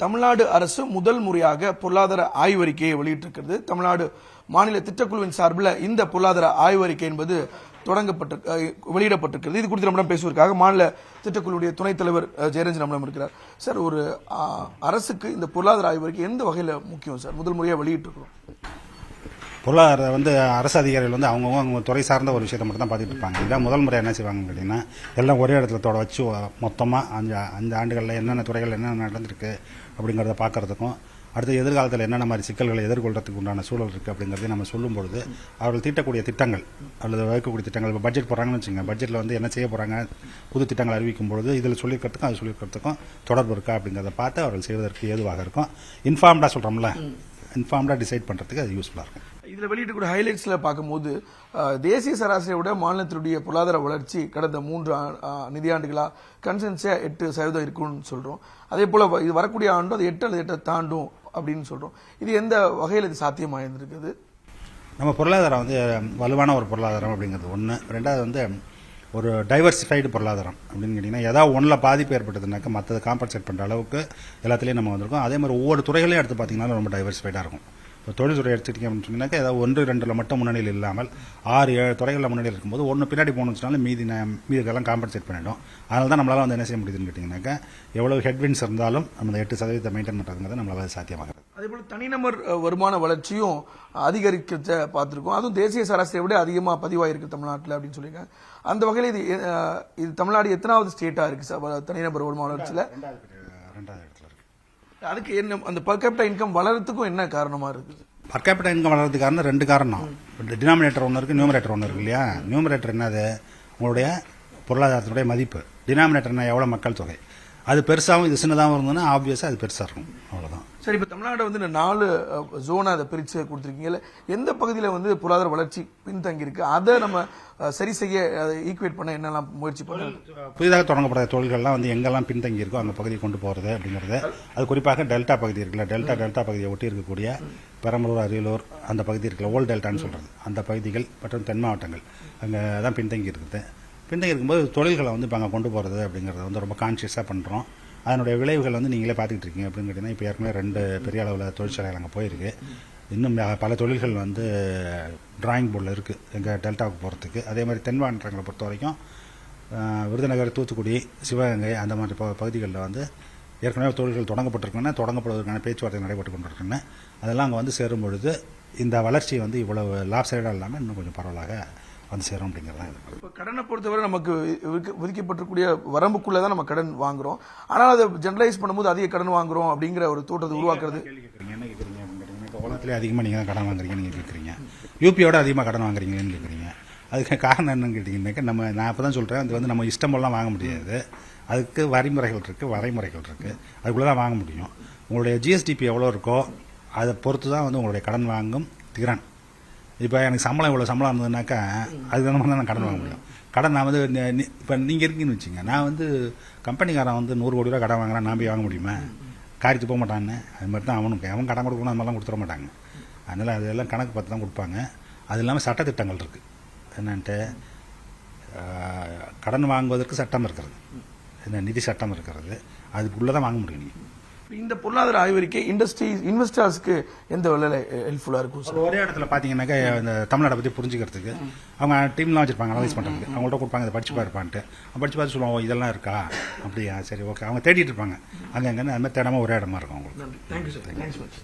தமிழ்நாடு அரசு முதல் முறையாக பொருளாதார ஆய்வறிக்கையை வெளியிட்டிருக்கிறது. தமிழ்நாடு மாநில திட்டக்குழுவின் சார்பில் இந்த பொருளாதார ஆய்வறிக்கை என்பது வெளியிடப்பட்டிருக்கிறது. இது குறித்து நம்மிடம் பேசுவதற்காக மாநில திட்டக்குழுவுடைய துணைத் தலைவர் ஜெயரஞ்சன் நம்மிடம் இருக்கிறார். சார், ஒரு அரசுக்கு இந்த பொருளாதார ஆய்வறிக்கை எந்த வகையில் முக்கியம் சார்? முதல் முறையாக வெளியிட்டிருக்கிறோம். பொருளாதார அரசு அதிகாரிகள் அவங்க துறை சார்ந்த ஒரு விஷயத்தை மட்டும் தான் பார்த்துட்டு இருப்பாங்க. இதான் முதல் முறை என்ன செய்வாங்க கேட்டீங்கன்னா, எல்லாம் ஒரே இடத்துல வச்சு மொத்தமாக அஞ்சு ஆண்டுகளில் என்னென்ன துறைகள் என்னென்ன நடந்திருக்கு அப்படிங்கிறத பார்க்கறதுக்கும், அடுத்த எதிர்காலத்தில் என்னென்ன மாதிரி சிக்கல்களை எதிர்கொள்றதுக்கு உண்டான சூழல் இருக்குது அப்படிங்கிறத நம்ம சொல்லும் பொழுது அவர்கள் தீட்டக்கூடிய திட்டங்கள் அல்லது வகுக்கக்கூடிய திட்டங்கள், இப்போ பட்ஜெட் போடுறாங்கன்னு வச்சுங்க, பட்ஜெட்டில் என்ன செய்ய போகிறாங்க, புது திட்டங்கள் அறிவிக்கும் பொழுது இதில் சொல்லியிருக்கிறதுக்கும் அது சொல்லியிருக்கிறதுக்கும் தொடர்பு இருக்கா அப்படிங்கிறத பார்த்து அவர்கள் செய்வதற்கு ஏதுவாக இருக்கும். இன்ஃபார்ம்டாக சொல்கிறோம்ல, இன்ஃபார்ம்டாக டிசைட் பண்ணுறதுக்கு அது யூஸ்ஃபுல்லாக இருக்கும். இதில் வெளியிடக்கூடிய ஹைலைட்ஸில் பார்க்கும்போது தேசிய சராசரியை விட மாநிலத்தினுடைய பொருளாதார வளர்ச்சி கடந்த 3 நிதியாண்டுகளாக கன்சென்ஸாக 8% இருக்குன்னு சொல்கிறோம். அதே போல் இது வரக்கூடிய ஆண்டும் அது 8 அல்லது 8 தாண்டும் அப்படின்னு சொல்கிறோம். இது எந்த வகையில் இது சாத்தியமாக இருந்திருக்குது? நம்ம பொருளாதாரம் வலுவான ஒரு பொருளாதாரம் அப்படிங்கிறது ஒன்று. ரெண்டாவது ஒரு டைவர்சிஃபைடு பொருளாதாரம் அப்படின்னு கேட்டிங்கன்னா, ஏதாவது ஒன்றில் பாதிப்பு ஏற்பட்டதுனாக்கா மற்றது காம்பன்சேட் பண்ணுற அளவுக்கு எல்லாத்துலேயும் நம்ம வந்திருக்கோம். அதே மாதிரி ஒவ்வொரு துறைகளையும் எடுத்து பார்த்தீங்கன்னா ரொம்ப டைவர்சிஃபைடாக இருக்கும். இப்போ தொழில்துறை எடுத்துட்டீங்க அப்படின்னு சொன்னீங்கன்னா, ஏதாவது 1-2 மட்டும் முன்னணியில் இல்லாமல் 6-7 துறைகளில் முன்னணியில் இருக்கும்போது ஒன்று பின்னாடி போகணுச்சுனாலும் மீதிக்கெல்லாம் காம்பன்சேட் பண்ணிடும். அதனால தான் நம்மளால் என்ன செய்ய முடியுதுன்னு கேட்டிங்கன்னாக்கா, எவ்வளவு ஹெட்வின்ஸ் இருந்தாலும் நம்ம 8% மெயின்டைன் பண்ணுறதுங்கிறது நம்மளால் சாத்தியமாகிறது. அதேபோல் தனிநபர் வருமான வளர்ச்சியும் அதிகரிக்கிறத பார்த்துருக்கோம். அதுவும் தேசிய சராசரியை விட அதிகமாக பதிவாயிருக்கு தமிழ்நாட்டில் அப்படின்னு சொல்லியிருக்காங்க. அந்த வகையில் இது தமிழ்நாடு எத்தனாவது ஸ்டேட்டாக இருக்குது சார் தனிநபர் வருமான வளர்ச்சியில்? 2வது இடத்துல இருக்கு. அதுக்கு என்ன, அந்த பர் கேபிட்டா இன்கம் வளர்றதுக்கும் என்ன காரணமாக இருக்குது? பர் கேபிட்டா இன்கம் வளர்றதுக்கு காரணம் 2 காரணம். டினாமினேட்டர் ஒன்று இருக்குது, நியூமரேட்டர் ஒன்று இருக்கு இல்லையா? நியூமரேட்டர் என்னது? உங்களுடைய பொருளாதாரத்தினுடைய மதிப்பு. டினாமினேட்டர் என்ன? எவ்வளோ மக்கள் தொகை. அது பெருசாகவும் இது சின்னதாகவும் இருந்ததுன்னா ஆப்வியஸாக அது பெருசாக இருக்கும். அவ்வளோதான். சரி, இப்போ தமிழ்நாடு இந்த 4 ஜோனாக அதை பிரித்து கொடுத்துருக்கீங்கல்ல, எந்த பகுதியில் பொருளாதார வளர்ச்சி பின்தங்கியிருக்கு, அதை நம்ம சரி செய்ய ஈக்குவேட் பண்ண என்னெல்லாம் முயற்சி பண்ணணும்? புதிதாக தொடங்கப்பட்ட தொழில்கள்லாம் எங்கெல்லாம் பின்தங்கி இருக்கோ அந்த பகுதியை கொண்டு போகிறது அப்படிங்கிறது. அது குறிப்பாக டெல்டா பகுதி இருக்குல்ல, டெல்டா பகுதியை ஒட்டி இருக்கக்கூடிய பெரம்பலூர், அரியலூர் அந்த பகுதி இருக்குல்ல, ஓல்டு டெல்டான்னு சொல்கிறது, அந்த பகுதிகள் மற்றும் தென் மாவட்டங்கள் அங்கே தான் பின்தங்கி இருக்குது. பின்தங்கி இருக்கும்போது தொழில்களை இப்போ அங்கே கொண்டு போகிறது அப்படிங்கிறத ரொம்ப கான்ஷியஸாக பண்ணுறோம். அதனுடைய விளைவுகள் நீங்களே பார்த்துக்கிட்டு இருக்கீங்க அப்படின்னு கேட்டிங்கன்னா, இப்போ ஏற்கனவே 2 பெரிய அளவில் தொழிற்சாலைகள் அங்கே போயிருக்கு. இன்னும் பல தொழில்கள் டிராயிங் போர்டில் இருக்குது எங்கள் டெல்டாவுக்கு போகிறதுக்கு. அதே மாதிரி தென் மாவட்டங்களை பொறுத்த வரைக்கும் விருதுநகர், தூத்துக்குடி, சிவகங்கை அந்த மாதிரி பகுதிகளில் ஏற்கனவே தொழில்கள் தொடங்கப்பட்டிருக்குன்னா தொடங்கப்படுவதற்கான பேச்சுவார்த்தை நடைபெற்று கொண்டிருக்குன்னு. அதெல்லாம் அங்கே சேரும் பொழுது இந்த வளர்ச்சி இவ்வளவு லாப் சைடாக இல்லாமல் இன்னும் கொஞ்சம் பரவலாக சேரும் அப்படிங்கிறதான். இப்போ கடனை பொறுத்தவரை நமக்கு விதிக்கப்பட்டிருக்கூடிய வரம்புக்குள்ளே தான் நம்ம கடன் வாங்குறோம். ஆனால் அதை ஜெனரலைஸ் பண்ணும்போது அதிக கடன் வாங்குறோம் அப்படிங்கிற ஒரு தோட்டத்தை உருவாக்குறது. என்ன கேட்குறீங்க அப்படின்னு கேட்டீங்கன்னா, உலகத்திலே அதிகமாக நீங்கள் தான் கடன் வாங்குறீங்க நீங்கள் கேட்குறீங்க, யூபியோட அதிகமாக கடன் வாங்குறீங்கன்னு கேட்குறீங்க. அதுக்கு காரணம் என்னன்னு கேட்டிங்கன்னாக்கா, நான் இப்போ தான் சொல்கிறேன், அது நம்ம இஷ்டமெல்லாம் வாங்க முடியாது. அதுக்கு வரைமுறைகள் இருக்குது. அதுக்குள்ளே தான் வாங்க முடியும். உங்களுடைய ஜிஎஸ்டிபி எவ்வளோ இருக்கோ அதை பொறுத்து தான் உங்களுடைய கடன் வாங்கும் திறன். இப்போ எனக்கு சம்பளம் இவ்வளோ சம்பளம் இருந்ததுனாக்கா அதுக்கு தான் நான் கடன் வாங்க முடியும். கடன் நான் இப்போ நீங்கள் இருக்கீங்கன்னு வச்சுங்க, நான் கம்பெனிக்காரன் 100 கோடி ரூபா கடன் வாங்குறான், நான் போய் வாங்க முடியுமா? காரியத்து போக மாட்டான்னு. அது மாதிரி தான் அவன் கடன் கொடுக்கணும், அது மாதிரிலாம் கொடுத்துட மாட்டாங்க. அதனால் அதெல்லாம் கணக்கு பார்த்து தான் கொடுப்பாங்க. அது இல்லாமல் சட்டத்திட்டங்கள் இருக்குது. என்னன்ட்டு கடன் வாங்குவதற்கு சட்டம் இருக்கிறது, நிதி சட்டம் இருக்கிறது. அதுக்குள்ளே தான் வாங்க முடியும். நீங்கள் இந்த பொருளாதார ஆய்வறிக்கை இன்வெஸ்டர்ஸ்க்கு எந்த வகையில் ஹெல்ப்ஃபுல்லாக இருக்கும்? ஒரே இடத்துல பார்த்தீங்கன்னாக்கா இந்த தமிழ்நாட்டை பற்றி புரிஞ்சுக்கிறதுக்கு அவங்க டீம்லாம் வச்சிருப்பாங்க, அனலைஸ் பண்ணுறதுக்கு. அவங்கள்ட்ட கொடுப்பாங்க, இதை படிச்சு பாருப்பான்ட்டு. படிச்சு பார்த்து சொல்லுவாங்க, இதெல்லாம் இருக்கா அப்படியா, சரி ஓகே, அவங்க தேடிட்டு இருப்பாங்க. அங்கே அது மாதிரி தேடாமல் ஒரே இடமா இருக்கும் அவங்களுக்கு. Thank you sir.